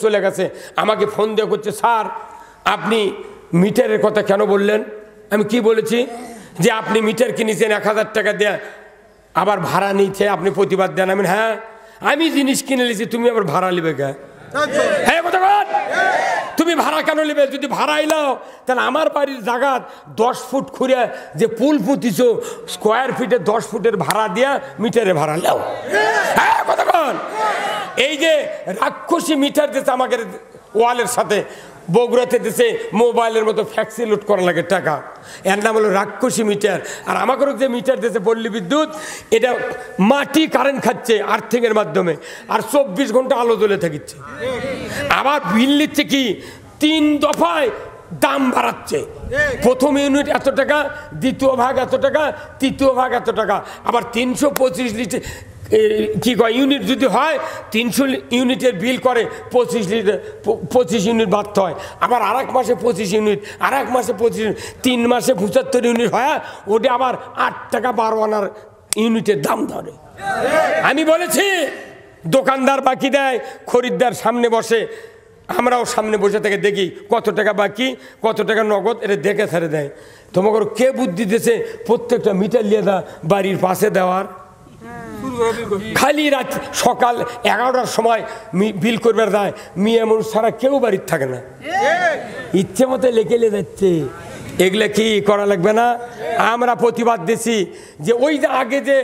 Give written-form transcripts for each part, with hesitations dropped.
চলে গেছে, আমাকে ফোন দিয়ে করছে, স্যার আপনি মিটারের কথা কেন বললেন? আমি কি বলেছি? যে আপনি মিটার কিনেছেন 1000 টাকা দেয়া, আবার ভাড়া নিচ্ছে, আপনি প্রতিবাদ দেন। আমি হ্যাঁ, আমি জিনিস কিনে নিয়েছি, তুমি আবার ভাড়া নেবে কে? হ্যাঁ কথা বল, তুমি ভাড়া কেন নেবে? যদি ভাড়া এলাও তাহলে আমার বাড়ির জায়গা 10 ফুট খুঁড়ে যে পুল পুঁতিছ, স্কোয়ার ফিটে 10 ফুটের ভাড়া দিয়া মিটারে ভাড়া নাও। হ্যাঁ কথা বল। এই যে রাক্ষসী মিটার দিচ্ছে আমাকে ওয়ালের সাথে, বগুড়াতে দিছে মোবাইলের মতো ফ্যাক্সি লোড করা লাগে টাকা, এর নাম হলো রাক্ষসী মিটার। আর আমাকে যে মিটার দিয়েছে পল্লী বিদ্যুৎ, এটা মাটি কারেন্ট খাচ্ছে আর্থিংয়ের মাধ্যমে, আর 24 ঘন্টা আলো জ্বলে থাকিচ্ছে। আবার বিল নিচ্ছে কি 3 দফায় দাম বাড়াচ্ছে, প্রথম ইউনিট এত টাকা, দ্বিতীয় ভাগ এত টাকা, তৃতীয় ভাগ এত টাকা। আবার 325 লিটার কি কয় ইউনিট যদি হয়, 300 ইউনিটের বিল করে 25 ইউনিট বাড়তে হয়। আবার আর এক মাসে 25 ইউনিট, আর এক মাসে 25 ইউনিট, 3 মাসে 75 ইউনিট হয়, ওটা আবার 8 টাকা 12 আনার ইউনিটের দাম ধরে। আমি বলেছি দোকানদার বাকি দেয়, খরিদ্দার সামনে বসে, আমরাও সামনে বসে থেকে দেখি কত টাকা বাকি, কত টাকা নগদ, এটা দেখে ছেড়ে দেয়। তোমাকে কে বুদ্ধি দিয়েছে প্রত্যেকটা মিটার নিয়ে বাড়ির পাশে দেওয়ার? খালি রাত সকাল 11টার সময় বিল করবার যায়, মেয়ে মানুষ ছাড়া কেউ বাড়ির থাকে না, ইচ্ছে মতো লেগে যাচ্ছে। এগুলা কি করা লাগবে না? আমরা প্রতিবাদ দিছি যে ওই যে আগে যে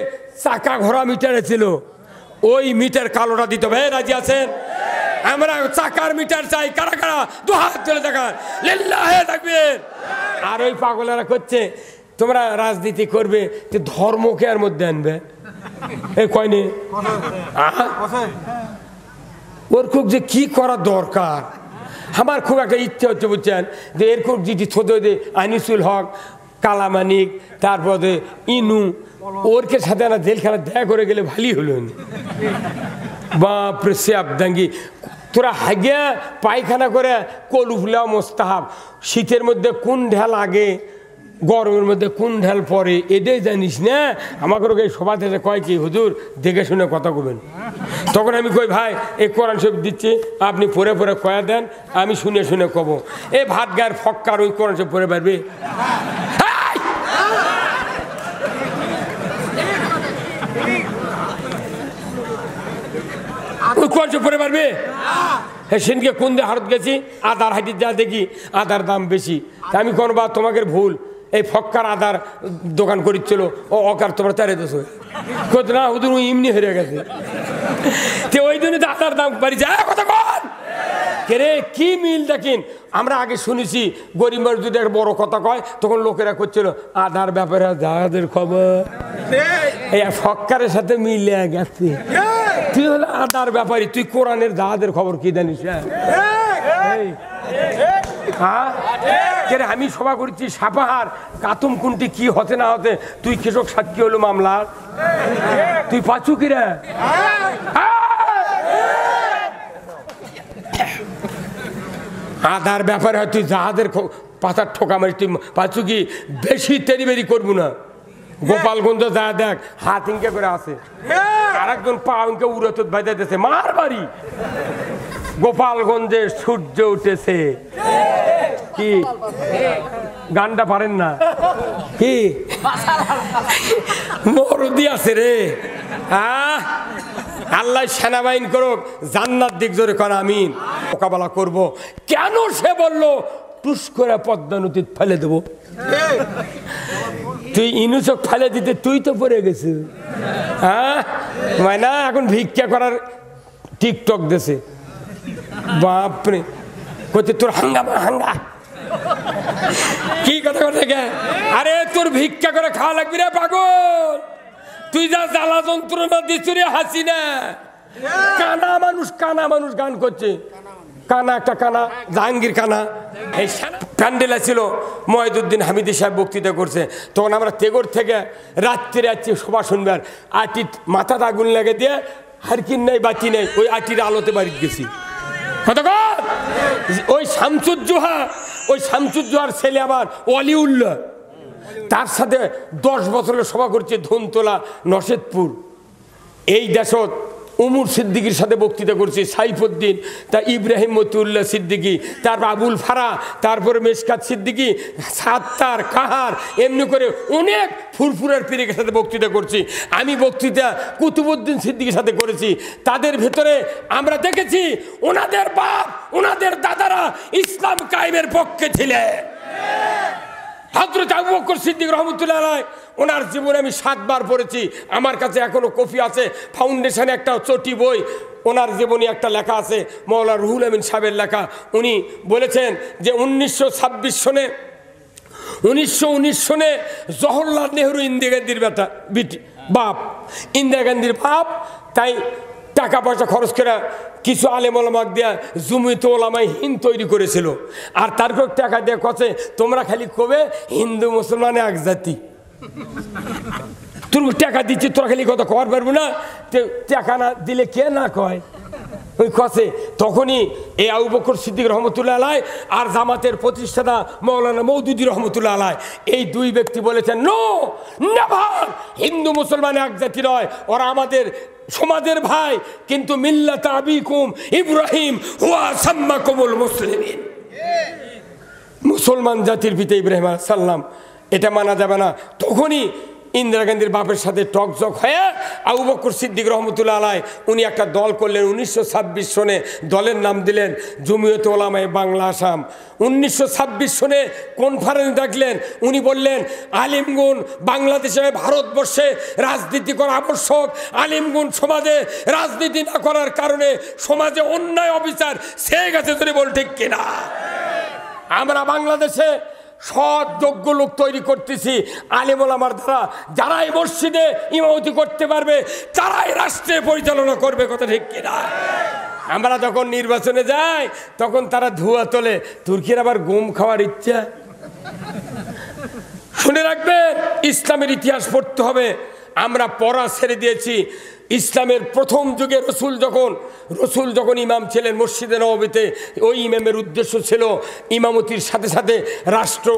চাকা ঘোরা মিটারে ছিল, ওই মিটার কালোটা দিতে হবে। রাজি আছেন? আমরা চাকার মিটার চাই। কারা কারা দুহাত তুলে দেখান, লিল্লাহে তাকবীর। আর ওই পাগলেরা করছে তোমরা রাজনীতি করবে, ধর্মকে আর মধ্যে আনবে। এই কয়নি ওর খুব যে কি করা দরকার, আমার খুব একটা ইচ্ছে হচ্ছে বুঝছেন, যে এরকম যদি ছোট আনিসুল হক, কালামানিক, তারপরে ইনু, ওরকে সাথে না জেলখানা দেখা করে গেলে ভালোই হলো। বাপরে সে আবদাঙ্গি, তোরা হাগিয়া পায়খানা করে কলুফুলা মোস্তাহাব, শীতের মধ্যে কোন ঢেল আগে, গরমের মধ্যে কোন ঢেল পরে, এটাই জানিস না। আমাকে সভা থেকে কয় কি হুজুর দেখে শুনে কথা কবেন। তখন আমি কই ভাই এই কোরআন শরীফ দিচ্ছি, আপনি পরে পরে কয়া দেন, আমি শুনে শুনে কব। এই ভাত গায়ের ফক্কার ওই কোরআন শরীফ পড়ে পারবে? ওই কোরআন শরীফ পড়ে পারবে? হ্যাঁ, সেদিনকে কোন দিয়ে হারত গেছি, আদার হাইটির যা দেখি আদার দাম বেশি। আমি কোন বা তোমাকে ভুল, এই ফক্কার আদার দোকান করিচ্ছিল, ও অকার তোমরা তারে দেশ না হুদুর এমনি হেরে গেছে। ওই জন্য তো আদার দাম বাড়ি যায়। কথা কন কে রে, কি মিল দেখেন। আমরা আগে শুনেছি গরিব মানুষ যদি একটা বড় কথা কয়, তখন লোকেরা করছিল আদার ব্যাপারে জাহাজের খবর, এই ফক্কারের সাথে মিলে গেছে। তুই হলো আদার ব্যাপারী, তুই কোরআনের জাহাজের খবর কি জানিস? হ্যাঁ, আমি সভা করছি সাপাহার কাতুম কুন্টি কি হতে না হতে, তুই কৃষক সাক্ষী হলো মামলা, তুই পাচু কিরা? আদার ব্যাপারে হয় তুই জাহাজের পাতার ঠোকা মারিস, তুই পাচু কি? বেশি তেরিবেরি করবো না। গোপালগঞ্জ যা দেখ, হাত ইনকে করে আছে, আর একজন পা ইনকে উড়ত বাইতে দিয়েছে, মার বাড়ি। গোপালগঞ্জে সূর্য উঠেছে, কি গানটা পারেন না? কি মরদি আছে রে। আল্লাহ সেনাবাহিনী করুক, জান্নাত দিক জোরে কর আমিন। মোকাবেলা করব। কেন সে বললো টুস করে পদ্মা নদীতে ফেলে দেবো? তুই ইনুচক ফেলে দিতে তুই তো পড়ে গেছিস। হ্যাঁ না, এখন ভিক্ষা করার টিকটক দেশে বাপরে করছে তোর হাঙ্গামা হাঙ্গা। কি কথা কথা গে? আরে তোর ভিক্ষা করে খাওয়া লাগবি রে পাগল। তুই যা জ্বালা যন্ত্রণা দিচ্ছ রে হাসিনা। কানা মানুষ গান করছে, কানা একটা কানা, জাহাঙ্গীর কানা। এই প্যান্ডেলা ছিল, মহিউদ্দিন হামিদি সাহেব বক্তৃতা করছে, তখন আমরা তেগর থেকে রাত্রে যাচ্ছি সভা শুনবার। আটির মাথাটা আগুন লেগে দিয়ে হারকিন নেই বাতি নেই, ওই আটির আলোতে বাড়িতে গেছি। ওই শামসুজ্জোহার ছেলে আবার অলিউল্লাহ, তার সাথে 10 বছরের সভা করছে ধনতলা নসেদপুর। এই দেশত উমর সিদ্দিকীর সাথে বক্তৃতা করছি, সাইফুদ্দিন, তা ইব্রাহিম মতিউল্লাহ সিদ্দিকী, তারপর আবুল ফারা, তারপরে মেশকাত সিদ্দিকী, সাত্তার, কাহার, এমনি করে অনেক ফুরফুরার পীরের সাথে বক্তৃতা করছি। আমি বক্তৃতা কুতুবউদ্দিন সিদ্দিকীর সাথে করেছি। তাদের ভেতরে আমরা দেখেছি ওনাদের বাপ, ওনাদের দাদারা ইসলাম কায়েমের পক্ষে ছিলেন। হযরত আবু বকর সিদ্দিক রহমতুল্লাহ আলাইহি, ওনার জীবনে আমি 7 বার পড়েছি। আমার কাছে এখনো কপি আছে, ফাউন্ডেশনে একটা চটি বই, ওনার জীবনী একটা লেখা আছে, মাওলানা রুহুল আমিন সাহেবের লেখা। উনি বলেছেন যে 1919 সনে জওহরলাল নেহরু ইন্দিরা গান্ধীর বাপ, ইন্দিরা গান্ধীর বাপ, তাই টাকা পয়সা খরচ করে কিছু আলেম ওলামাক দিয়া জমিয়ত ওলামায়ে হিন্দ তৈরি করেছিল। আর তারপর টাকা দিয়ে কছে তোমরা খালি কবে হিন্দু মুসলমানে এক জাতি, তোর টাকা দিচ্ছি তোরা খালি কথা কর পারবো না, টাকা না দিলে কে না কয় ওই কছে। তখনই এই আবু বকর সিদ্দিক রহমতুল্লাহ আলাইহি আর জামাতের প্রতিষ্ঠাতা মাওলানা মওদুদী রহমতুল্লাহ আলাইহি, এই দুই ব্যক্তি বলেছেন নো নেভার, হিন্দু মুসলমান এক জাতি নয়, ওরা আমাদের সমাজের ভাই, কিন্তু মিল্লাত আবিকুম ইব্রাহিম হুয়া সাম্মাকুমুল মুসলিমিন, মুসলমান জাতির পিতা ইব্রাহিম আলাইহিস সালাম, এটা মানা যাবে না। তখনই ইন্দিরা গান্ধীর বাপের সাথে টকজক হয়ে আবু বকর সিদ্দিক রহমতুল্লাহ আলাইহি উনি একটা দল করলেন। 1926 সনে দলের নাম দিলেন জমিয়ত ওলামায়ে বাংলা আসাম। 1926 সনে কনফারেন্স ডাকলেন। উনি বললেন আলিমগুন বাংলাদেশে, ভারতবর্ষে রাজনীতি করা আবশ্যক। আলিমগুন সমাজে রাজনীতি না করার কারণে সমাজে অন্যায় অবিচার ছেয়ে গেছে, যদি বল ঠিক কিনা। আমরা বাংলাদেশে সৎ যোগ্য লোক তৈরি করতেছি আলেম ওলামার দ্বারা, যারাই মসজিদে ইমামতি করতে পারবে তারাই রাষ্ট্রে পরিচালনা করবে, কথা ঠিক কিনা। আমরা যখন নির্বাচনে যাই তখন তারা ধোঁয়া তোলে, তুর্কির আবার গম খাওয়ার ইচ্ছা। শুনে রাখবেন, ইসলামের ইতিহাস পড়তে হবে। আমরা পড়া ছেড়ে দিয়েছি। ইসলামের প্রথম যুগে রসুল যখন ইমাম ছিলেন মসজিদে নববীতে, ওই ইমামের উদ্দেশ্য ছিল ইমামতির সাথে সাথে রাষ্ট্র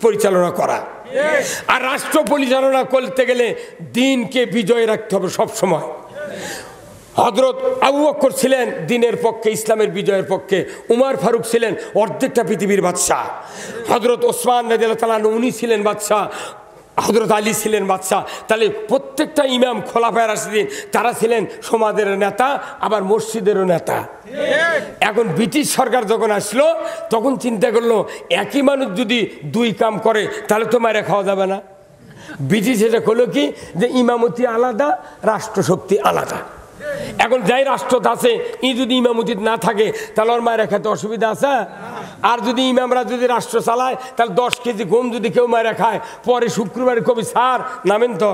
পরিচালনা করা। আর রাষ্ট্র পরিচালনা করতে গেলে দিনকে বিজয় রাখতে হবে সব সময়। হযরত আবু বকর ছিলেন দ্বীনের পক্ষে, ইসলামের বিজয়ের পক্ষে। উমর ফারুক ছিলেন অর্ধেকটা পৃথিবীর বাদশাহ। হযরত ওসমান রাদিয়াল্লাহু তাআলা উনি ছিলেন বাদশাহ। হযরত আলী ছিলেন বাদশাহ। তাহলে প্রত্যেকটা ইমাম খোলাফায়ে রাশিদিন তারা ছিলেন সমাজের নেতা, আবার মসজিদেরও নেতা। এখন ব্রিটিশ সরকার যখন আসলো তখন চিন্তা করলো একই মানুষ যদি দুই কাম করে তাহলে তো মাইরা খাওয়া যাবে না। ব্রিটিশ এটা করলো কি যে ইমামতি আলাদা, রাষ্ট্রশক্তি আলাদা। এখন যাই রাষ্ট্রত আছে ই যদি ইমামতি না থাকে তাহলে ওর মায়েরা খেতে অসুবিধা আছে। আর যদি ইমামরা যদি রাষ্ট্র চালায় তাহলে 10 কেজি গম যদি কেউ মায়েরা খায়, পরে শুক্রবারে কবি স্যার নামেন তো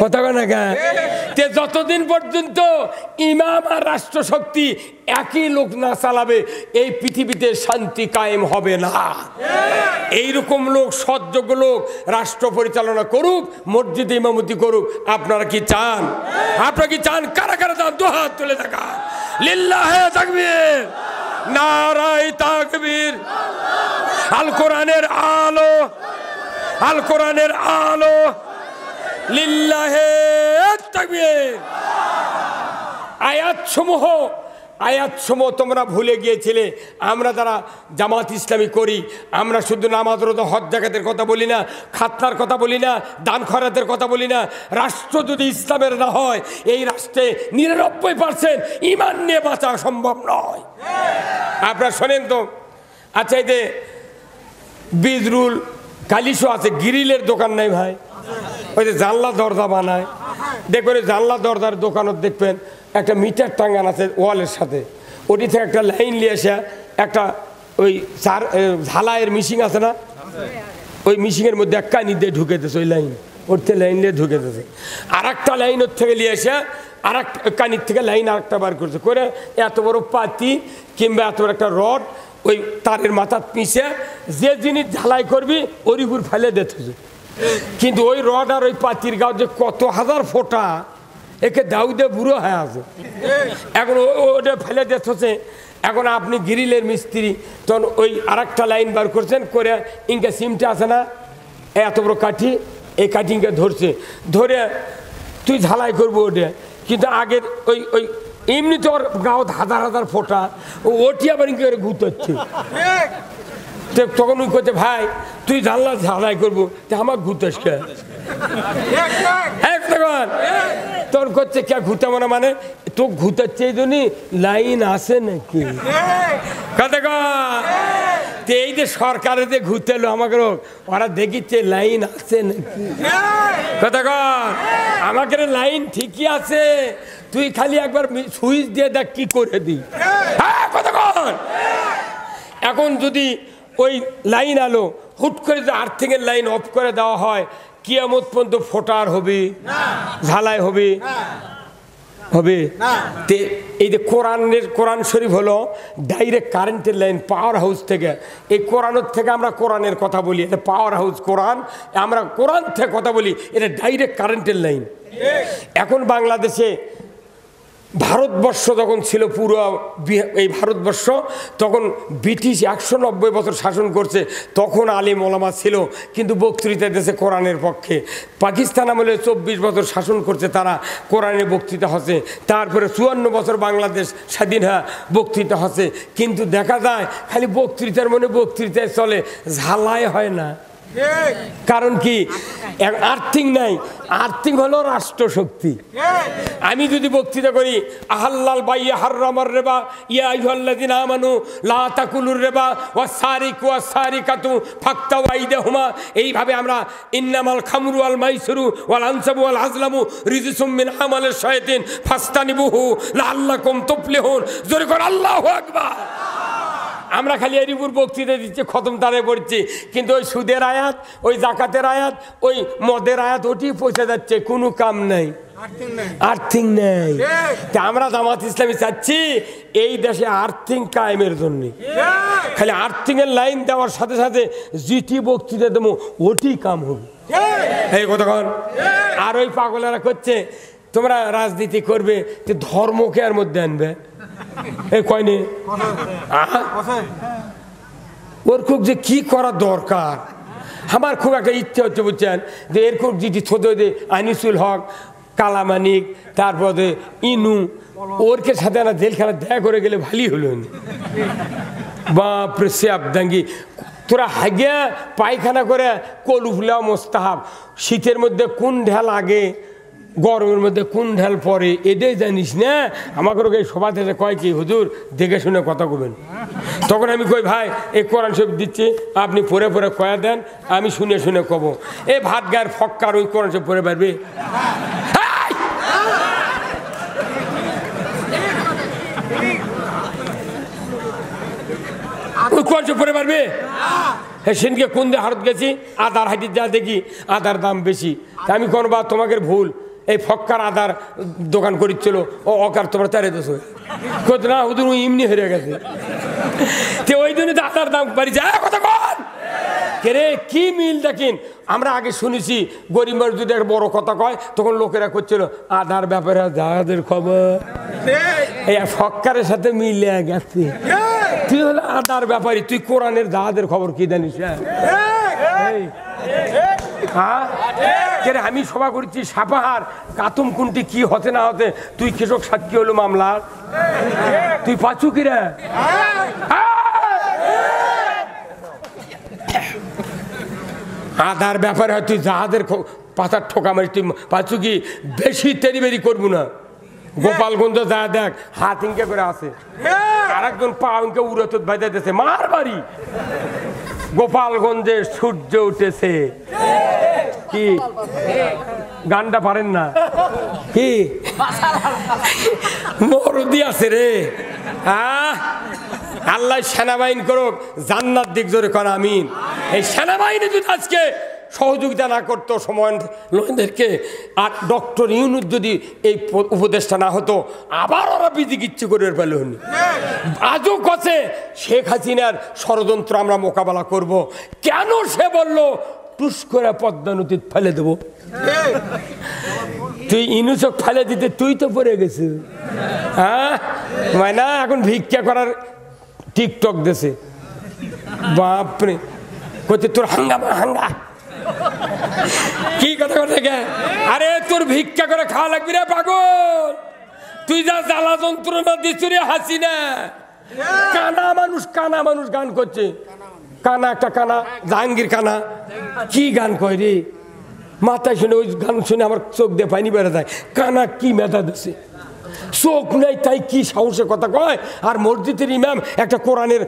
কথা না গায়ে। যতদিন পর্যন্ত ইমাম আর রাষ্ট্রশক্তি একই লোক না চালাবে এই পৃথিবীতে শান্তি কায়েম হবে না। এইরকম লোক, সৎযোগ্য লোক রাষ্ট্র পরিচালনা করুক, মসজিদে ইমামতি করুক। আপনারা কি চান? আপনারা কি চান? কারা কারা চান? দু হাত তুলে দেখা। লিল্লাহে তাকবীর, নারায়ে তাকবীর। আল কোরআনের আলো, আল কোরআনের আলো, লিল্লাহে তাকবীর। আয়াতসমূহ তোমরা ভুলে গিয়েছিলে। আমরা যারা জামাত ইসলামী করি, আমরা শুধু নামাজ রোজা হজ যাকাতের কথা বলি না, খাতনার কথা বলি না, দান খয়রাতের কথা বলি না। রাষ্ট্র যদি ইসলামের না হয় এই রাষ্ট্রে 99% ঈমান নিয়ে বাঁচা সম্ভব নয়। আপনারা শোনেন তো, আচ্ছা এই যে বিজরুল কালিশো আছে, গ্রিলের দোকান নাই ভাই, ওই যে জানলা দরজা বানায়, দেখবেন জানলা দরজার দোকানত দেখবেন একটা মিটার টাঙ্গান আছে ওয়ালের সাথে, ওটি থেকে একটা লাইন নিয়ে এসে একটা ওই ঝালাইয়ের মিশিং আছে না, ওই মিশিংয়ের মধ্যে এক কানি দিয়ে ঢুকে দিয়েছে, ওই লাইন ওর থেকে লাইন দিয়ে ঢুকে দিয়েছে। আর একটা লাইন ওর থেকে নিয়ে এসে আর এক কানির থেকে লাইন আর একটা বার করছে, করে এত বড় পাতি কিংবা এত বড় একটা রড ওই তারের মাথার পিছে যে জিনিস ঝালাই করবি ওর উপর ফেলে দিতেছে। কিন্তু ওই রড আর ওই পাতির গাও যে কত হাজার ফোঁটা, একে দাউদে বুড়ো হয়ে আছে। এখন ওটা ফেলে দিতেছে। এখন আপনি গ্রিলের মিস্ত্রি, তখন ওই আর একটা লাইন বার করছেন, করে ইনকে সিমটা আছে না এত বড় কাঠি, এই কাঠি ইনকে ধরছে, ধরে তুই ঝালাই করবো ওটা, কিন্তু আগের ওই ওই এমনি তো ওর গাঁত হাজার হাজার ফোঁটা, ওটি আবার কি করে ঘুরতে তখন ওই করছে ভাই তুই জানলা ঝালাই করবো আমার ঘুরতেস কে তোর করছে কে ঘুরতে মানে তো ঘুরতে এই জন্যই লাইন আছে নাকি কথা এই যে সরকারে যে ঘুরতে এলো আমাকে ওরা দেখিচ্ছে লাইন আছে নাকি কথা আমাকে লাইন ঠিকই আছে, তুই খালি একবার সুইচ দিয়ে দেখ কি করে দি কথা। এখন যদি ওই লাইন আলো হুট করে যদি আর্থিংয়ের লাইন অফ করে দেওয়া হয়, কিয়ামত পর্যন্ত ফোটার হবে, ঝালাই হবে হবে। এই যে কোরআন শরীফ হলো ডাইরেক্ট কারেন্টের লাইন পাওয়ার হাউস থেকে। এই কোরআনের থেকে আমরা কোরআনের কথা বলি, এটা পাওয়ার হাউস কোরআন, আমরা কোরআন থেকে কথা বলি, এটা ডাইরেক্ট কারেন্টের লাইন। এখন বাংলাদেশে ভারতবর্ষ যখন ছিল পুরো এই ভারতবর্ষ, তখন ব্রিটিশ 190 বছর শাসন করছে, তখন আলিম ওলামা ছিল কিন্তু বক্তৃতা দেশে কোরআনের পক্ষে। পাকিস্তান আমলে 24 বছর শাসন করছে, তারা কোরআনের বক্তৃতা হচ্ছে। তারপরে 54 বছর বাংলাদেশ স্বাধীন হয়, বক্তৃতা হচ্ছে। কিন্তু দেখা যায় খালি বক্তৃতার মনে বক্তৃতায় চলে, ঝালাই হয় না। কারণ কি? আর্থিং নাই। আর্থিং হলো রাষ্ট্রশক্তি। আমি যদি বক্তৃতা করি আহাল্লাল বাইয়া হাররামার রিবা ইয়া আইয়ুহাল্লাযিনা আমানু লা তাকুলুর রিবা ওয়াস-সারিকু ওয়াস-সারিকাতু ফাকতাউ আইদাহুমা, এইভাবে আমরা ইন্নামাল খামরু ওয়াল মাইসিরু ওয়াল আনসাবু ওয়াল আজলামু রিজসুম মিন আমালিশ শায়াতিন ফাস্তানিবুহু লাআল্লাকুম তুফলিহুন। জোরে কর আল্লাহু আকবার। আমরা খালি এর উপর বক্তৃতা দিচ্ছি, খতম তারে পড়ছি, কিন্তু ওই সুদের আয়াত, ওই জাকাতের আয়াত, ওই মদের আয়াত ওটি পৌঁছে যাচ্ছে, কোনো কাম নাই, আর্থিং নেই। আমরা জামাত ইসলামী চাচ্ছি এই দেশে আর্থিং কায়েমের জন্য, খালি আর্থিং এর লাইন দেওয়ার সাথে সাথে যেটি বক্তৃতা দেবো ওটি কাম হবে। এই কতক্ষণ আর ওই পাগলেরা করছে তোমরা রাজনীতি করবে, ধর্মকে আর মধ্যে আনবে, এই কয়নি ওর খুব যে কি করা দরকার। আমার খুব একটা ইচ্ছে হচ্ছে বুঝছেন, যে এরকম যেটি ছোট আনিসুল হক, কালামানিক, তারপরে ইনু, ওরকে সাথে না জেলখানা দেখা করে গেলে ভালোই হলো। বাপরে সে আবদাঙ্গি, তোরা হাগিয়া পায়খানা করে কলুফুলা মোস্তাহাব, শীতের মধ্যে কোন ঢেল আগে গরমের মধ্যে কোন ঢেল পরে এটাই জানিস না। আমাকে এই সভা থেকে কয় কি হুজুর দেখে শুনে কথা কবেন, তখন আমি কই ভাই এই কোরআন শরীফ দিচ্ছি, আপনি পরে পরে কয়া দেন, আমি শুনে শুনে কব। এই ভাত গায়ের ফক্কার ওই কোরআন শরীফ পড়ে পারবে? ওই কোরআন শরীফ পড়ে পারবে? হ্যাঁ, সেদিনকে কোন দিয়ে হারত গেছি, আদার হাইটির যা দেখি আদার দাম বেশি, আমি কোন বা তোমাকে ভুল, এই ফক্কার আদার দোকান করিচ্ছিল, ও অকার তোমরা তারে দোষ কত না হুজুর এমনি হেরে গেছে, তো ওই জন্য তো আদার দাম বাড়ি যায়। কথা কন কে কি মিল দেখেন। আমরা আগে শুনেছি গরিব মানুষ যদি একটা বড় কথা কয় তখন লোকেরা করছিল আদার ব্যাপারে যাদের খবর, এই ফক্কারের সাথে মিলে গেছে। তুই হলো আদার ব্যাপারী, তুই কোরআনের জাহাজের খবর কি জানিস? হ্যাঁ, আমি সভা করছি সাপাহার কাতুম কুন্টি কি হতে না হতে, তুই কৃষক সাক্ষী হলো মামলার, তুই পাচু কিরা? আদার ব্যাপারে হয় তুই জাহাজের পাতার ঠোকা মারি, তুই পাচু কি? বেশি তেরিবেরি করবো না। গোপালগঞ্জ যা দেখ হাত ইনকে করে আছে, আর একজন পা ইনকে উড়ত বাইতে দিয়েছে মার বাড়ি। গোপালগঞ্জে সূর্য উঠেছে, কি গানটা পারেন না কি? মরদি আছে রে। আল্লাহ সেনাবাহিনী করুক, জান্নাত দিক জোরে কর আমিন। এই সেনাবাহিনী যদি আজকে সহযোগিতা না করতো সময় লোকদেরকে, আর ডক্টর ইউনূস যদি এই উপদেশটা না হতো, আবার ওরা বিধিকিচ্ছু করে পেল। আজও কথা শেখ হাসিনার ষড়যন্ত্র আমরা মোকাবেলা করব। কেন সে বলল টুস করে পদ্মা নদীতে ফেলে দেবো? তুই ইউনূসক ফেলে দিতে তুই তো পড়ে গেছিস। হ্যাঁ মায়না এখন ভিক্ষা করার টিকটক দেশে, বাপরে করতে তোর হাঙ্গামা হাঙ্গা কি কথা কথা? আরে তোর ভিক্ষা করে খাওয়া লাগবি রে পাগল। তুই যা জ্বালা যন্ত্রণা দিচ্ছ রে হাসিনা। কানা মানুষ গান করছে। কানা একটা কানা, জাহাঙ্গীর কানা কি গান কয় রে? মাথায় শুনে ওই গান শুনে আমার চোখ দিয়ে পানি বেড়ে যায়। কানা কি মেধা দিছে, চোখ নেই তাই কি সাহসে কথা কয়। আর মসজিদের ইমাম একটা কোরআনের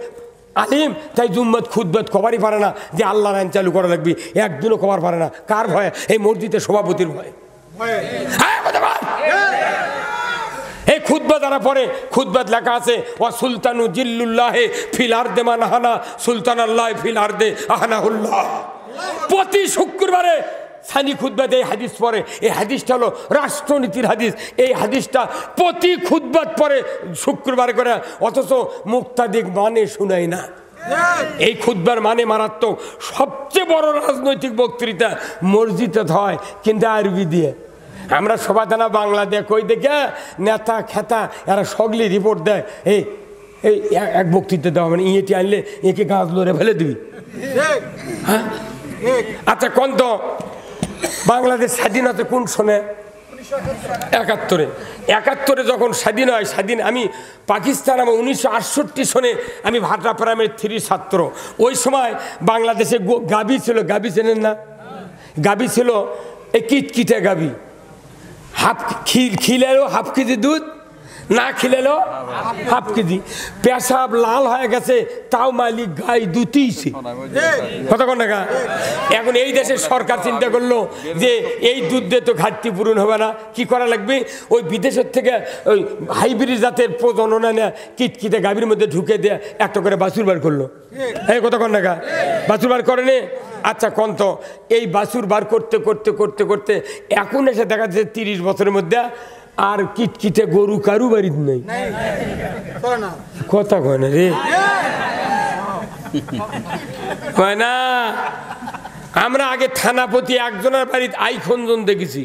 আলিম, তাই জুম্মত খুতবাত কবারই পারে না যে আল্লাহর আইন চালু করা লাগবে, একদিনও কবার পারে না। কার ভয়ে? এই মসজিদের সভাপতির ভয়ে। এই খুতবা যারা পড়ে, খুতবাত লেখা আছে ওয়া সুলতানু জিল্লুল্লাহে ফিল আরদে মান আহানা সুলতান আল্লাহ ফিল আরদে আহানাহুল্লাহ। প্রতি শুক্রবারে সানি খুতবাত এই হাদিস পড়ে। এই হাদিসটা হলো রাষ্ট্রনীতির হাদিস। এই হাদিসটা প্রতি খুতবাত পড়ে শুক্রবারে করে, অথচ মুক্তাদিক মানে শুনাই না। এই খুতবার মানে মারাত্মক। সবচেয়ে বড় রাজনৈতিক বক্তৃতা মসজিদে হয়, কিন্তু আরবি দিয়ে। আমরা সবাই জানা বাংলা দিয়ে কই দেখে নেতা খেতা এরা সগলি রিপোর্ট দেয়। এই এই এক বক্তৃতা দেওয়া মানে ইয়েটি আনলে একে গাছ লড়ে ফেলে দিবি। হ্যাঁ আচ্ছা, কোন তো বাংলাদেশ স্বাধীনতা কোন সনে? ৭১ যখন স্বাধীন হয়, আমি পাকিস্তান, আমার 1968 সনে আমি ভাটা প্রাইমারি 3 ছাত্র। ওই সময় বাংলাদেশে গাবি ছিল, গাবি চেনেন না? গাবি ছিল এই কিটকিটে গাবি, খিলেও হাফ কেজি দুধ, না খিলেলো হাফ কেজি। পেশাব লাল হয়ে গেছে তাও মালিক গাই দুতিছে। কতক্ষণ টাকা? এখন এই দেশের সরকার চিন্তা করলো যে এই দুধ দিয়ে তো ঘাটতি পূরণ হবে না, কি করা লাগবে? ওই বিদেশের থেকে ওই হাইব্রিড জাতের প্রজনন এনে কিটকিটে গাভীর মধ্যে ঢুকে দিয়ে একটা করে বাছুর বার করলো। এই কতক্ষণ টাকা? বাছুর বার করে নে। আচ্ছা কন্ত এই বাছুর বার করতে করতে করতে করতে এখন এসে দেখা যাচ্ছে 30 বছরের মধ্যে আর কিটকিটে গরু কারু বাড়িতে নেই। কথা কয় না রে, কয় না। আমরা আগে থানাপতি একজনের বাড়িতে আইখঞ্জন দেখেছি,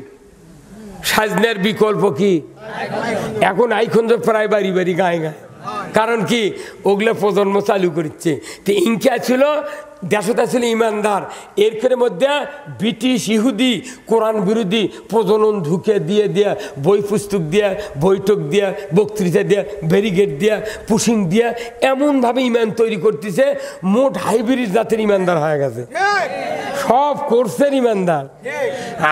সাজনের বিকল্প কি? এখন আইখঞ্জন প্রায় বাড়ি বাড়ি গায়ে গায়ে। কারণ কি? ওগুলো প্রজন্ম চালু করছে। তো ইনকা ছিল দেশটা ছিল ইমানদার, এর মধ্যে ব্রিটিশ ইহুদি কোরআন বিরোধী প্রজনন ঢুকে দিয়ে দিয়ে বই পুস্তক দিয়ে, বৈঠক দিয়ে, বক্তৃতা দিয়ে, ব্যারিগেড দিয়ে, পুশিং দিয়ে এমনভাবে ইমান তৈরি করতেছে, মোট হাইব্রিড জাতের ইমানদার হয়ে গেছে। সব কোর্সের ইমানদার,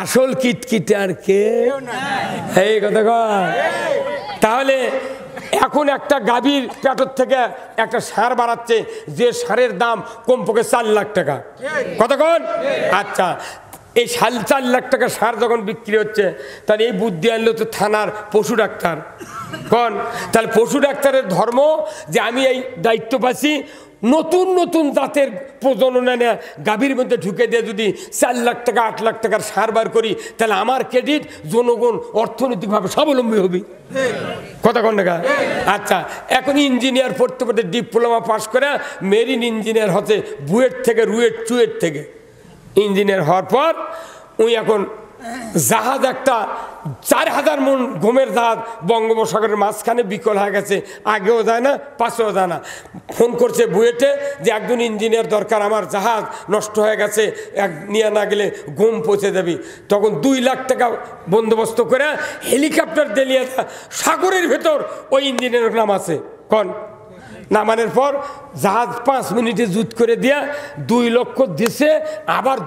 আসল কিটকিটে আর কে? এই কথা কয়। তাহলে এখন একটা গাভীর পেটর থেকে একটা সার বাড়াচ্ছে, যে সারের দাম কমপক্ষে 4 লাখ টাকা। কতক্ষণ? আচ্ছা, এই 4 লাখ টাকা সার যখন বিক্রি হচ্ছে, তাহলে এই বুদ্ধি আনলো তো থানার পশু ডাক্তার। কোন? তাহলে পশু ডাক্তারের ধর্ম যে আমি এই দায়িত্ব পাচ্ছি, নতুন নতুন জাতের প্রজনন এনে গাভীর মধ্যে ঢুকে দিয়ে যদি 4 লাখ টাকা 8 লাখ টাকার সার বার করি, তাহলে আমার ক্রেডিট, জনগণ অর্থনৈতিকভাবে স্বাবলম্বী হবে। কথা কোন টাকা? আচ্ছা, এখন ইঞ্জিনিয়ার পড়তে পড়তে ডিপ্লোমা পাস করে মেরিন ইঞ্জিনিয়ার হচ্ছে, বুয়েট থেকে চুয়েট থেকে ইঞ্জিনিয়ার হওয়ার পর উনি এখন জাহাজ, একটা 4000 মন গমের জাহাজ বঙ্গোপসাগরের মাঝখানে বিকল হয়ে গেছে, আগেও যায় না পাশেও যায় না। ফোন করছে বুয়েটে যে একজন ইঞ্জিনিয়ার দরকার, আমার জাহাজ নষ্ট হয়ে গেছে, নিয়ে না গেলে গম পচে যাবি। তখন 2 লাখ টাকা বন্দোবস্ত করে হেলিকপ্টার দিলিয়ে সাগরের ভেতর ওই ইঞ্জিনিয়ারের নাম আছে। কোন? নামানোর পর জাহাজ 5 মিনিটে জুত করে দিয়া 2 লক্ষ দিছে, আবার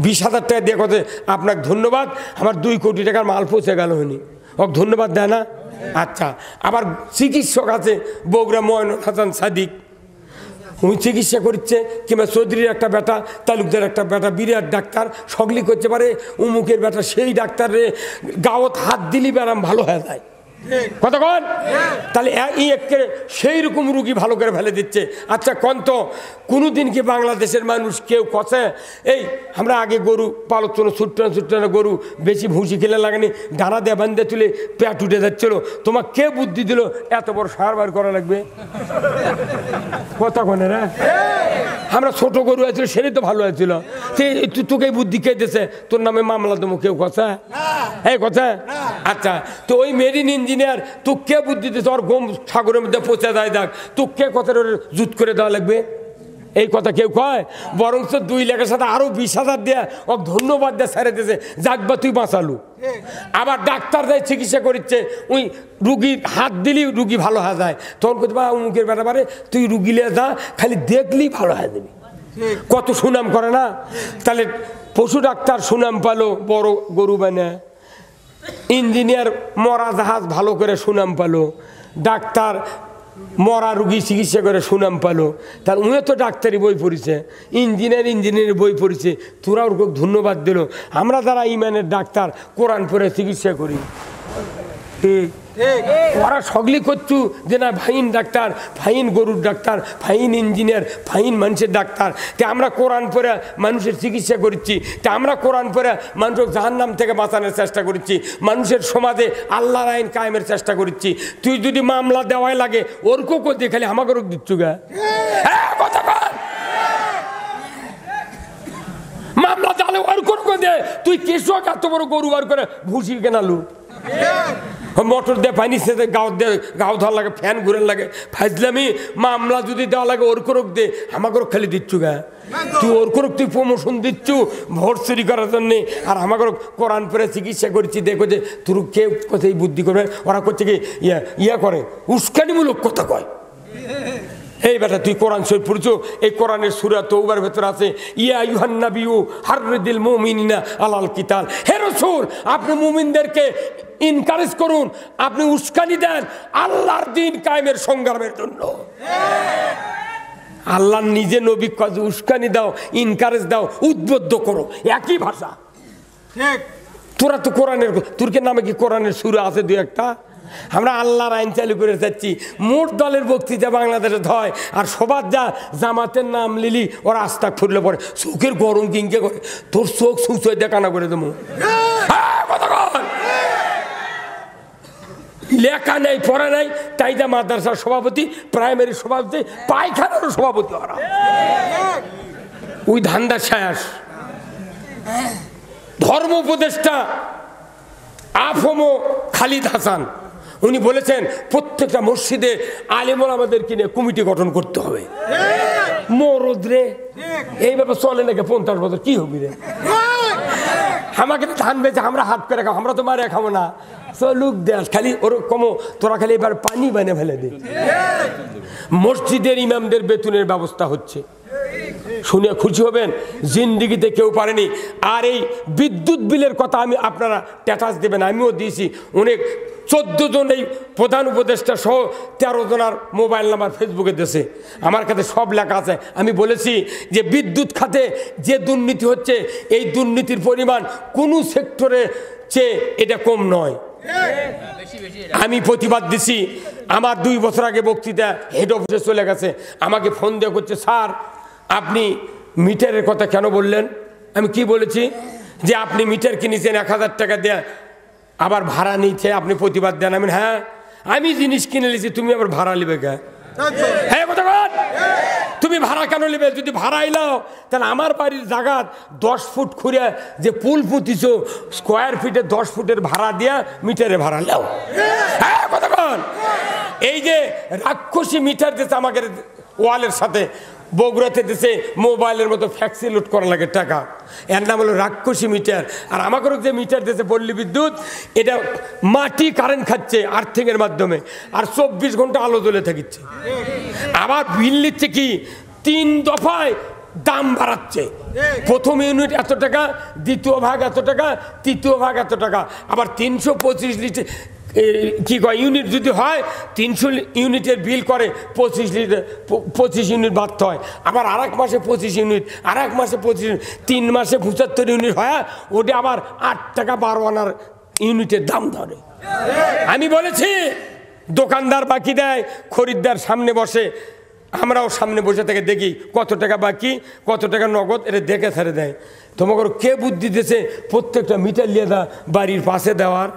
20,000 টাকা দিয়ে কথা আপনাকে ধন্যবাদ, আমার 2 কোটি টাকার মাল পৌঁছে গেল হয়নি, ওকে ধন্যবাদ দেয় না। আচ্ছা, আবার চিকিৎসক আছে বগুড়া ময়নুল হাসান সাদিক, উনি চিকিৎসা করছে, কিংবা চৌধুরীর একটা বেটা, তালুকদার একটা বেটা বিরাট ডাক্তার, সগলি করতে পারে, উমুকের বেটা সেই ডাক্তারে গাঁৱত হাত দিলি ব্যারাম ভালো হয়ে যায়। কতক্ষণ? তাহলে সেই রকম রুগী ভালো করে ফেলে দিচ্ছে। আচ্ছা কন্ত কোনোদিন কি বাংলাদেশের মানুষ কেউ কষে এই আমরা আগে গরু পালচ্ছিল, ছুট্টানো গরু বেশি ভুসি খেলে লাগেনি, ডানা দিয়ে বান্ধে তুলে পেট উঠে যাচ্ছিল, তোমার কে বুদ্ধি দিল এত বড় সার বার করা লাগবে? কতক্ষণে রে? আমরা ছোট গরু হয়েছিল, সেটাই তো ভালো হয়েছিল। তোকে বুদ্ধি কে দিয়েছে? তোর নামে মামলা দেবো, কেউ কথা? এই কথা। আচ্ছা, তো ওই মেরিন ইঞ্জিনিয়ার তো কে বুদ্ধি দিতে? ওর গম সাগরের মধ্যে পচে যায়, দেখ তো কে কথা জুত করে দেওয়া লাগবে? এই কথা কেউ কয়? বরঞ্চ 2 লাখের সাথে আরো 20,000 দেয়া ও ধন্যবাদ দেয়া ছেড়ে দিয়েছে, যাকবা তুই বাঁচালু। আবার ডাক্তার যাই চিকিৎসা করছে, ওই রুগীর হাত দিলেই রুগী ভালো হয়ে যায়, তখন করতে বা অমুকের ব্যাপারে তুই রুগী লিয়ে যা, খালি দেখলেই ভালো হয়ে যাবি। কত সুনাম করে না? তাহলে পশু ডাক্তার সুনাম পালো, বড় গরু বানা, ইঞ্জিনিয়ার মরা জাহাজ ভালো করে সুনাম পালো, ডাক্তার মরা রুগী চিকিৎসা করে সুনাম পালো। তার উনিও তো ডাক্তারি বই পড়েছে, ইঞ্জিনিয়ার বই পড়েছে, তোরা ওর ধন্যবাদ দিল। আমরা যারা ইমানের ডাক্তার কোরআন পড়ে চিকিৎসা করি, ওরা সগলি করছু যে না ফাইন ডাক্তার, ফাইন গরুর ডাক্তার, ফাইন ইঞ্জিনিয়ার, ফাইন মানুষের ডাক্তার। তে আমরা কোরআন পড়ে মানুষের চিকিৎসা করছি, তে আমরা কোরআন পড়ে মানুষের জাহান্নাম থেকে বাঁচানোর চেষ্টা করছি, মানুষের সমাজে আল্লাহর আইন কায়েমের চেষ্টা করছি। তুই যদি মামলা দেওয়াই লাগে ওরকো করতে খালি আমাকে রোগ দিচ্ছু গা, মামলা চালে ওরকো দে। তুই কৃষক এত বড় গরু বার করে ভুসি কেনালু, মোটর দিয়ে পানি সেতে গাও ধর লাগে, ফ্যান ঘুরেন লাগে, ফাইজলামি। মামলা যদি দেওয়া লাগে ওর করক দে, আমাকে খালি দিচ্ছু গা। তুই ওর করক তুই প্রমোশন দিচ্ছু ভোট চুরি করার জন্যে, আর আমাকে কোরআন পরে চিকিৎসা করছি। দেখো যে তোর কেউ কোথায় বুদ্ধি করবে, ওরা করছে কি ইয়া করে, উস্কানিমূলক কথা কয়। এই বেটা তুই কোরআন শরীফ পড়ছো, এই কোরআনের সূরা তওবার ভেতর আছে ইয়া আইয়ুহান নাবিয়্যু হাররিদিল মুমিনিনা আলাল কিতাল। হে রাসূল, আপনি মুমিনদেরকে ইনকারেজ করুন, আপনি উস্কানি দেন আল্লাহর দ্বীন কায়েমের সংগ্রামের জন্য। আল্লাহ নিজে নবী কাজ উস্কানি দাও, ইনকারেজ দাও, উদ্বুদ্ধ করো, একই ভাষা। ঠিক, তোরা তো কোরআনের, তোরকে নামে কি কোরআনের সূরা আছে 2-1টা? আমরা আল্লাহর আইন চালু করে যাচ্ছি। মোট দলের বক্তৃতা বাংলাদেশে হয়, আর সবার যা জামাতের নাম লিলি ওরা আস্তাক ফুরলে পড়ে, চোখের গরম কিংকে করে, তোর চোখ সুচয় দেখানা করে দেবো। লেখা নেই, পড়া নাই, তাই যা মাদ্রাসার সভাপতি, প্রাইমারি সভাপতি, পায়খানার সভাপতি ওরা। ওই ধান্দা শেষ। ধর্ম উপদেষ্টা আফমো খালিদ হাসান উনি বলেছেন প্রত্যেকটা মসজিদে আলেমুল আমাদের কিনে কমিটি গঠন করতে হবে। মরদ রে, এইভাবে চলে নাকি 50 বছর কি হবি রে? আমাকে ধান বেচে আমরা হাত করে খাবো, আমরা তো মারে খাবো না। চলুক দেশ খালি ওরকম, তোরা খালি এবার পানি বানিয়ে ফেলে দে। মসজিদের ইমামদের বেতনের ব্যবস্থা হচ্ছে, শুনে খুশি হবেন, জিন্দিগিতে কেউ পারেনি। আর এই বিদ্যুৎ বিলের কথা আমি আপনারা স্ট্যাটাস দেবেন, আমিও দিয়েছি। অনেক 14 জন এই প্রধান উপদেষ্টা সহ 13 জনার মোবাইল নাম্বার ফেসবুকে দিয়েছে, আমার কাছে সব লেখা আছে। আমি বলেছি যে বিদ্যুৎ খাতে যে দুর্নীতি হচ্ছে, এই দুর্নীতির পরিমাণ কোনো সেক্টরে চেয়ে এটা কম নয়। আমি প্রতিবাদ দিছি। আমার 2 বছর আগে বক্তৃতা হেড অফিসে চলে গেছে, আমাকে ফোন দিয়ে করছে, স্যার আপনি মিটারের কথা কেন বললেন? আমি কি বলেছি? যে আপনি মিটার কিনেছেন 1000 টাকা দেয়া, আবার ভাড়া নিচ্ছে, আপনি প্রতিবাদ দেন। আমি হ্যাঁ, আমি জিনিস কিনে নিয়েছি, তুমি আবার ভাড়া নেবে কে? হ্যাঁ কথা বল, তুমি ভাড়া কেন নেবে? যদি ভাড়া এলাও তাহলে আমার বাড়ির জায়গা 10 ফুট খুঁড়ে যে পুল পুঁতিছ, স্কোয়ার ফিটে 10 ফুটের ভাড়া দিয়া মিটারে ভাড়া নাও। হ্যাঁ কথা বল। এই যে রাক্ষসী মিটার দিচ্ছে আমাকে ওয়ালের সাথে, বগুড়াতে দিছে মোবাইলের মতো ফ্যাক্সি লোড করা লাগে টাকা, এর নাম হলো রাক্ষসী মিটার। আর আমাকে যে মিটার দিয়েছে পল্লী বিদ্যুৎ, এটা মাটি কারেন্ট খাচ্ছে আর্থিংয়ের মাধ্যমে, আর 24 ঘন্টা আলো জ্বলে থাকিচ্ছে। আবার বিল নিচ্ছে কি 3 দফায় দাম বাড়াচ্ছে। প্রথম ইউনিট এত টাকা, দ্বিতীয় ভাগ এত টাকা, তৃতীয় ভাগ এত টাকা। আবার 325 লিটার কি কয় ইউনিট যদি হয়, 300 ইউনিটের বিল করে 25 ইউনিট বাড়তে হয়। আবার আরেক মাসে 25 ইউনিট, আরেক মাসে 25 ইউনিট, 3 মাসে 75 ইউনিট হয়, ওটা আবার 8 টাকা 12 আনার ইউনিটের দাম ধরে। আমি বলেছি দোকানদার বাকি দেয়, খরিদ্দার সামনে বসে, আমরাও সামনে বসে থেকে দেখি কত টাকা বাকি, কত টাকা নগদ, এটা দেখে ছেড়ে দেয়। তোমাকে কে বুদ্ধি দিয়েছে প্রত্যেকটা মিটার নিয়ে বাড়ির পাশে দেওয়ার?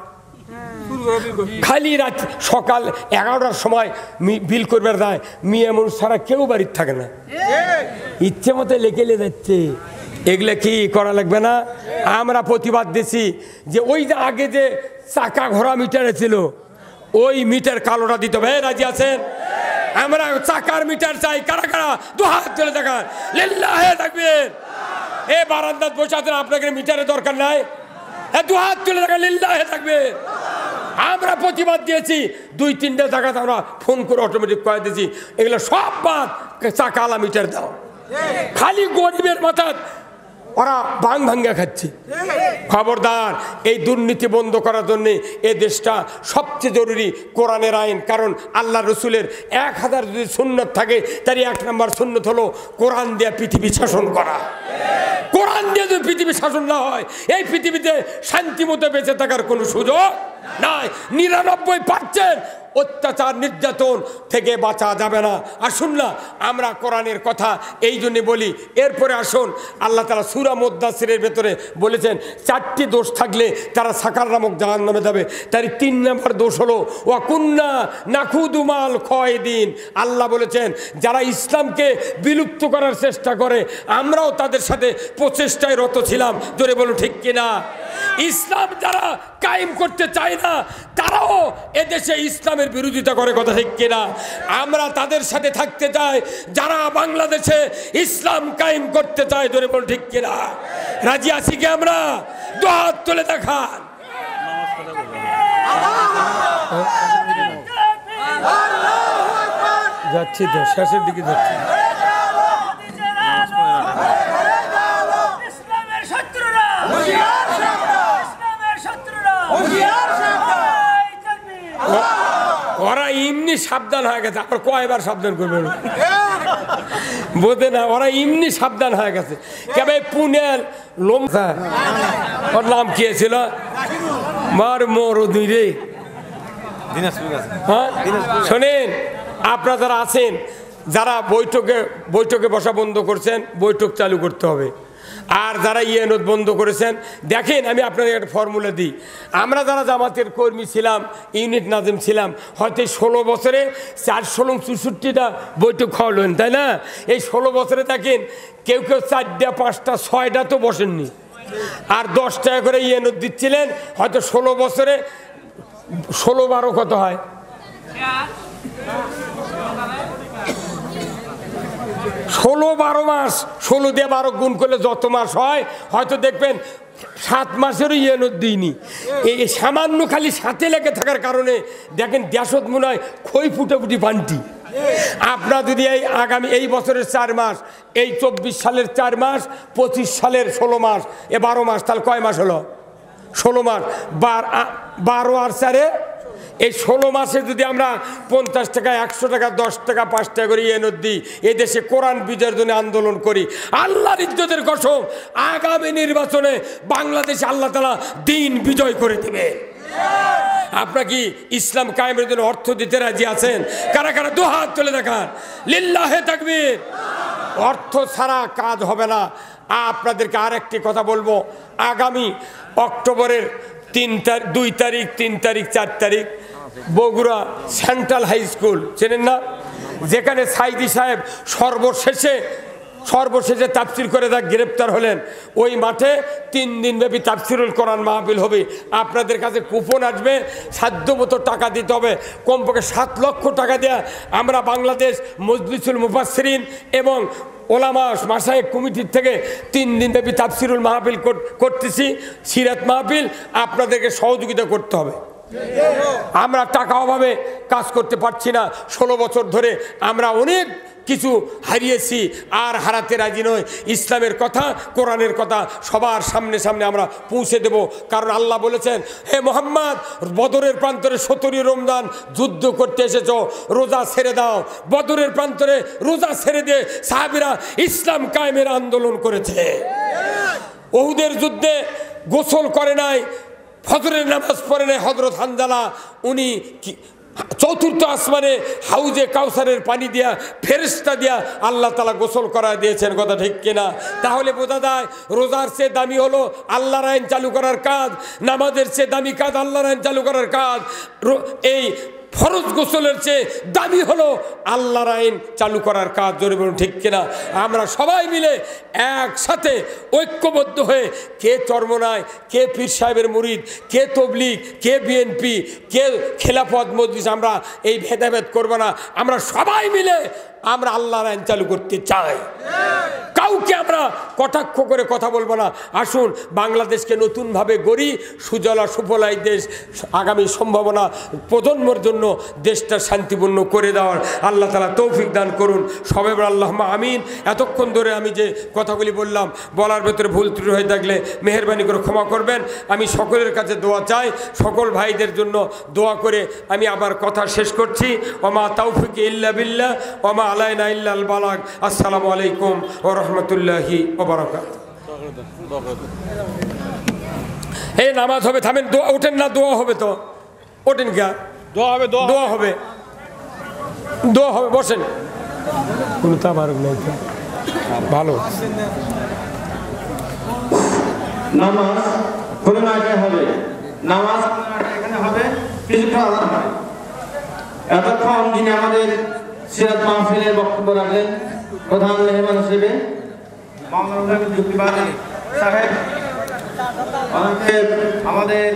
খালি রাত সকাল 11টার সময় বিল করবার যায়, মেয়ে মানুষ ছাড়া কেউ বাড়ির থাকে না, ইচ্ছে মতো লেখে যাচ্ছে। এগুলা কি করা লাগবে না? আমরা প্রতিবাদ দিছি যে ওই যে আগে যে চাকা ঘোরা মিটারে ছিল, ওই মিটার কালোটা দিতে হবে। রাজি আছেন? আমরা চাকার মিটার চাই। কারা কারা দু হাত তুলে দেখান, লিল্লাহে তাকবীর। এই বারান্দাত বসে আছেন, আপনাকে মিটারের দরকার নাই? দু হাত তুলে দেখান, লিল্লাহে তাকবীর। আমরা প্রতিবাদ দিয়েছি, 2-3টা জায়গাতে আমরা ফোন করে অটোমেটিক করে দিয়েছি, এগুলো সব বাদ, চাকালা মিটার দাও। খালি গরিবের মাথা ওরা ভাঙ্গা খাচ্ছে। খবরদার, এই দুর্নীতি বন্ধ করার জন্য এ দেশটা সবচেয়ে জরুরি কোরআনের আইন। কারণ আল্লাহ রসুলের 1000 যদি সুন্নত থাকে, তার 1 নম্বর সুন্নত হলো কোরআন দিয়ে পৃথিবী শাসন করা। কোরআন দিয়ে যদি পৃথিবী শাসন না হয়, এই পৃথিবীতে শান্তি মতো বেঁচে থাকার কোনো সুযোগ নাই। 99% অত্যাচার নির্যাতন থেকে বাঁচা যাবে না। আসুন না, আমরা কোরআনের কথা এই জন্য বলি। এরপরে আসুন, আল্লাহ তাআলা সূরা মুদ্দাসসিরের ভেতরে বলেছেন 4টি দোষ থাকলে তারা সাকার নামক জাহান্নামে যাবে। তার 3 নম্বর দোষ হলো ওয়া কুন্না নাখুদু মাল খায়দিন। আল্লাহ বলেছেন, যারা ইসলামকে বিলুপ্ত করার চেষ্টা করে, আমরাও তাদের সাথে প্রচেষ্টায় রত ছিলাম। জোরে বলুন ঠিক কিনা? ইসলাম যারা কায়েম করতে চায় না, তারাও এদেশে ইসলামের বিরোধিতা করে, কথা ঠিক কিনা? আমরা তাদের সাথে থাকতে চাই যারা বাংলাদেশে ইসলাম কায়েম করতে চায়। জোরে বলুন ঠিক কিনা? রাজি আছি কি আমরা? দু হাত তুলে দেখান। যাচ্ছি তো, শেষের দিকে যাচ্ছি। ওরা এমনি সাবধান হয়ে গেছে, আবার কয়বার সাবধান করবে বোঝে না। ওরা এমনি সাবধান হয়ে গেছে। কেবে পুনের লোমসা, ওর নাম কি ছিল? মার মরুদি রে। হ্যাঁ শোনেন, আপনারা যারা আছেন, যারা বৈঠকে বসা বন্ধ করছেন, বৈঠক চালু করতে হবে। আর যারা ইয়েনত বন্ধ করেছেন, দেখেন আমি আপনাদের একটা ফর্মুলা দিই। আমরা যারা জামাতের কর্মী ছিলাম, ইউনিট নাজিম ছিলাম, হয়তো 16 বছরে 464টা বৈঠক খাওয়ালেন, তাই না? এই 16 বছরে দেখেন কেউ 4টা 5টা 6টা তো বসেননি। আর 10 টাকা করে ইয়েনত দিচ্ছিলেন। হয়তো 16 বছরে 16-12 কত হয়? 16-12 মাস। 16 দিয়ে 12 গুণ করলে যত মাস হয়, হয়তো দেখবেন 7 মাসেরও ইয়েনত দিইনি। এই সামান্য খালি সাথে লেগে থাকার কারণে দেখেন দেশত মনে হয় খই ফুটাফুটি পান্টি। আপনার যদি আগামী এই বছরের 4 মাস, এই 24 সালের 4 মাস, 25 সালের 16 মাস, 12 মাস, তাহলে কয় মাস হলো? 16 মাস। 12 আর 4, এই 16 মাসে যদি আমরা 50 টাকা, 100 টাকা, 10 টাকা, 5 টাকা করে ইয়েনত দিই, এই দেশে কোরআন বিজয়ের জন্য আন্দোলন করি, আল্লাহর ইজ্জতের কসম, আগামী নির্বাচনে বাংলাদেশে আল্লাহ তাআলা দিন বিজয় করে দিবে। আপনারা কি ইসলাম কায়েমের জন্য অর্থ দিতে রাজি আছেন? কারা কারা দু হাত তুলে দেখান, লিল্লাহে তাকবীর। অর্থ ছাড়া কাজ হবে না। আপনাদেরকে আরেকটি কথা বলবো, আগামী অক্টোবরের 2 তারিখ, 3 তারিখ, 4 তারিখ বগুড়া সেন্ট্রাল হাই স্কুল চেনেন না? যেখানে সাইদি সাহেব সর্বশেষে তাফসির করে তা গ্রেপ্তার হলেন, ওই মাঠে 3 দিনব্যাপী তাফসিরুল কোরআন মাহফিল হবে। আপনাদের কাছে কুপন আসবে, সাধ্যমতো টাকা দিতে হবে। কমপক্ষে 7 লক্ষ টাকা দেয়া আমরা বাংলাদেশ মজলিসুল মুফাসসিরিন এবং ওলামা মাশায়েখ কমিটির থেকে 3 দিনব্যাপী তাফসিরুল মাহফিল করতেছি, সিরাত মাহফিল। আপনাদেরকে সহযোগিতা করতে হবে। আমরা টাকা অভাবে কাজ করতে পারছি না। 16 বছর ধরে আমরা অনেক কিছু হারিয়েছি, আর হারাতে রাজি নয়। ইসলামের কথা, কোরআনের কথা সবার সামনে আমরা পৌঁছে দেব। কারণ আল্লাহ বলেছেন, হে মুহাম্মদ, বদরের প্রান্তরে 17 রমজান যুদ্ধ করতে এসেছো, রোজা ছেড়ে দাও। বদরের প্রান্তরে রোজা ছেড়ে দিয়ে সাহাবীরা ইসলাম কায়েমের আন্দোলন করেছে। উহুদের যুদ্ধে গোসল করে নাই, ফজরের নামাজ পড়ে নাই হযরত হানজালা। উনি 4র্থ আসমানে হাউজে কাউসারের পানি দিয়া, ফেরেশতা দিয়া আল্লাহ তাআলা গোসল করায় দিয়েছেন, কথা ঠিক কিনা? তাহলে বোঝা যায় রোজার চেয়ে দামি হলো আল্লাহর আইন চালু করার কাজ, নামাজের চেয়ে দামি কাজ আল্লাহর আইন চালু করার কাজ। এই ফরজ গোসলের চেয়ে দাবি হলো আল্লাহর আইন চালু করার কাজ। জোরে বলুন ঠিক কিনা? আমরা সবাই মিলে একসাথে ঐক্যবদ্ধ হয়ে, কে চরমনায়, কে পীর সাহেবের মুরিদ, কে তবলিগ, কে বিএনপি, কে খেলাফত মজলিস, আমরা এই ভেদাভেদ করব না। আমরা সবাই মিলে আমরা আল্লাহর আইন চালু করতে চাই। কাউকে আমরা কটাক্ষ করে কথা বলবো না। আসুন বাংলাদেশকে নতুনভাবে গড়ি, সুজলা সুফলা এই দেশ, আগামী সম্ভাবনা প্রজন্মের জন্য দেশটা শান্তিপূর্ণ করে দেওয়ার আল্লাহ তাআলা তৌফিক দান করুন। সবাই আল্লাহুম্মা আমিন। এতক্ষণ ধরে আমি যে কথাগুলি বললাম, বলার ভেতরে ভুল ত্রুটি হয়ে থাকলে মেহেরবানি করে ক্ষমা করবেন। আমি সকলের কাছে দোয়া চাই, সকল ভাইদের জন্য দোয়া করে আমি আবার কথা শেষ করছি। ওমা তাওফিক ইল্লা বিল্লাহ ওমা আলাইনা ইল্লাল বালাগ। আসসালামু আলাইকুম ওয়া রাহমাতুল্লাহি ওয়া বারাকাতুহু। এই নামাজ হবে, থামেন, দোয়া ওঠেন না, দোয়া হবে তো, ওঠেন কে? দোয়া হবে, দোয়া হবে, দোয়া হবে, বসেন। কোনো তাবারক নাই তো, ভালো। নামাজ খুলনায় হবে, নামাজ এখানে হবে, কিছুক্ষণ আলাদা হবে। এতক্ষণ যিনি আমাদের সিরাত মাহফিলের বক্তব্য রাখলেন প্রধান মেহমান হিসেবে মাওলানা যুক্তিবাদ সাহেব, আমাদের